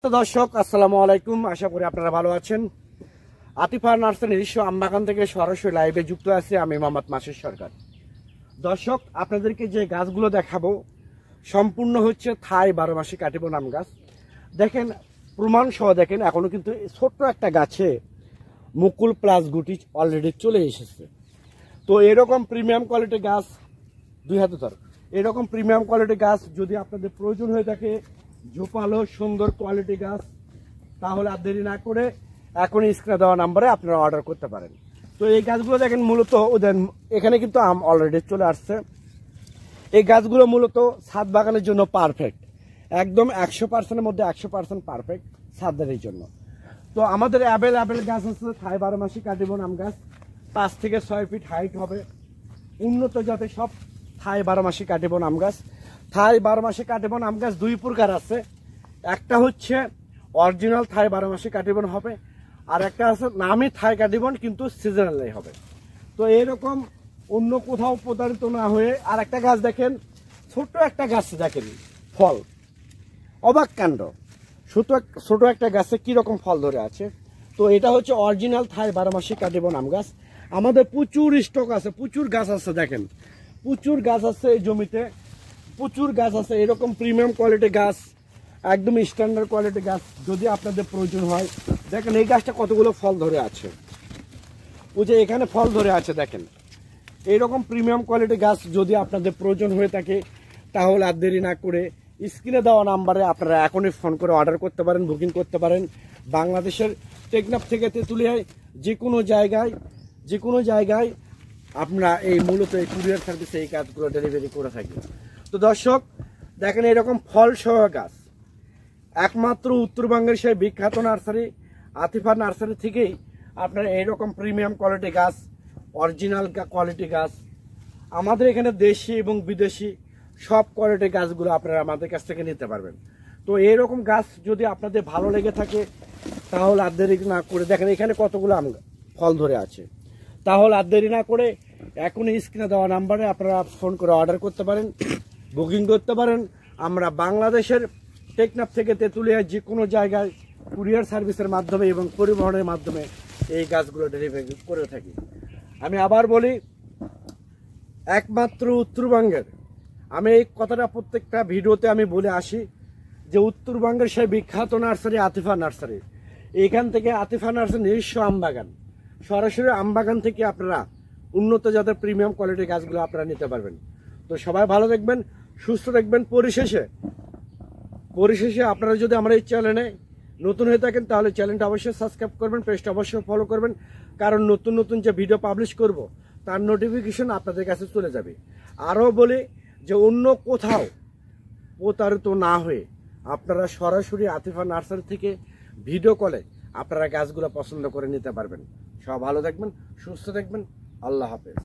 তো দর্শক আসসালামু আলাইকুম, আশা করি আপনারা ভালো আছেন। আতিফা নার্সারি নিজস্ব আমবাগান থেকে সরাসরি লাইভে যুক্ত আছি আমি মোহাম্মদ মাসুদ সরকার। দর্শক, আপনাদেরকে যে গাছগুলো দেখাবো সম্পূর্ণ হচ্ছে থাই 12 মাসি কাটিবন আম গাছ। দেখেন, প্রমাণ সহ দেখেন, এখনো কিন্তু ছোট্ট একটা গাছে মুকুল প্লাস গুটি অলরেডি চলে এসেছে। তো এরকম প্রিমিয়াম কোয়ালিটির গাছ এরকম প্রিমিয়াম কোয়ালিটির গাছ যদি আপনাদের প্রয়োজন হয়ে থাকে, ঝোপালো সুন্দর কোয়ালিটি গাছ, তাহলে আর দেরি না করে এখনই স্ক্রিনে দেওয়া নাম্বারে আপনারা অর্ডার করতে পারেন। তো এই গাছগুলো দেখেন, মূলত ওদের এখানে কিন্তু আম অলরেডি চলে আসছে। এই গাছগুলো মূলত ছাদ বাগানের জন্য পারফেক্ট, একদম 100%-এর মধ্যে 100% পারফেক্ট ছাদের জন্য। তো আমাদের অ্যাভেলেবেল গাছ আছে থাই 12 মাসি কাটিবন আম গাছ, 5 থেকে 6 ফিট হাইট হবে, উন্নত জাতের সব থাই 12 মাসি কাটিবন আম গাছ। থাই 12 মাসি কাটিবন আম গাছ দুই প্রকার আছে, একটা হচ্ছে অরিজিনাল থাই 12 মাসি কাটিবন হবে, আর একটা আছে নামি থাই কাটিবন কিন্তু সিজনালি হবে। তো এরকম অন্য কোথাও প্রতারিত না হয়ে আর একটা গাছ দেখেন, ছোট একটা গাছ দেখেন, ফল অবাক কাণ্ড, ছোট একটা গাছে কিরকম ফল ধরে আছে। তো এটা হচ্ছে অরিজিনাল থাই 12 মাসি কাটিবন আম গাছ। আমাদের প্রচুর স্টক আছে, প্রচুর গাছ আছে, দেখেন প্রচুর গাছ আছে এই জমিতে, প্রচুর গাছ আছে এরকম প্রিমিয়াম কোয়ালিটি গাছ, একদম স্ট্যান্ডার্ড কোয়ালিটি গাছ যদি আপনাদের প্রয়োজন হয়। দেখেন এই গাছটা কতগুলো ফল ধরে আছে, ও যে এখানে ফল ধরে আছে দেখেন। এইরকম প্রিমিয়াম কোয়ালিটি গাছ যদি আপনাদের প্রয়োজন হয়ে থাকে, তাহলে আর দেরি না করে স্ক্রিনে দেওয়া নাম্বারে আপনারা এখনই ফোন করে অর্ডার করতে পারেন, বুকিং করতে পারেন। বাংলাদেশের টেকনাফ থেকে তেঁতুলিয়ায় যে কোনো জায়গায় আমরা এই মূলত এই কুরিয়ার সার্ভিসে এই কাজগুলো ডেলিভারি করে থাকি। তো দর্শক দেখেন, এরকম ফল সহ গাছ একমাত্র উত্তরবঙ্গের সেই বিখ্যাত নার্সারি আতিফা নার্সারি থেকেই আপনারা এইরকম প্রিমিয়াম কোয়ালিটি গাছ, অরিজিনাল কোয়ালিটি গাছ, আমাদের এখানে দেশি এবং বিদেশি সব কোয়ালিটির গাছগুলো আপনারা আমাদের কাছ থেকে নিতে পারবেন। তো এইরকম গাছ যদি আপনাদের ভালো লেগে থাকে, তাহলে আর দেরি না করে, দেখেন এখানে কতগুলো ফল ধরে আছে, তাহলে আর দেরি না করে এখনই স্ক্রিনে দেওয়া নাম্বারে আপনারা ফোন করে অর্ডার করতে পারেন, বুকিং করতে পারেন। আমরা বাংলাদেশের টেকনাফ থেকে তেঁতুলিয়া যে কোনো জায়গায় কুরিয়ার সার্ভিসের মাধ্যমে এবং পরিবহনের মাধ্যমে এই গাছগুলো ডেলিভারি করে থাকি। আমি আবার বলি, একমাত্র উত্তরবঙ্গের, আমি এই কথাটা প্রত্যেকটা ভিডিওতে আমি বলে আসি যে উত্তরবঙ্গের সেই বিখ্যাত নার্সারি আতিফা নার্সারি, এখান থেকে আতিফা নার্সারি নিজস্ব আমবাগান, সরাসরি আমবাগান থেকে আপনারা উন্নত জাতের প্রিমিয়াম কোয়ালিটির গাছগুলো আপনারা নিতে পারবেন। তো সবাই ভালো দেখবেন, সুস্থ দেখবেন। পরিশেষে আপনারা যদি আমার এই চ্যানেলে নতুন হয়ে থাকেন, তাহলে চ্যানেলটা অবশ্যই সাবস্ক্রাইব করবেন, পেজটা অবশ্যই ফলো করবেন, কারণ নতুন নতুন যে ভিডিও পাবলিশ করব তার নোটিফিকেশন আপনাদের কাছে চলে যাবে। আরও বলি যে অন্য কোথাও প্রতারিত না হয়ে আপনারা সরাসরি আতিফা নার্সারি থেকে ভিডিও কলে আপনারা গাছগুলো পছন্দ করে নিতে পারবেন। সব ভালো থাকবেন, সুস্থ থাকবেন, আল্লাহ হাফেজ।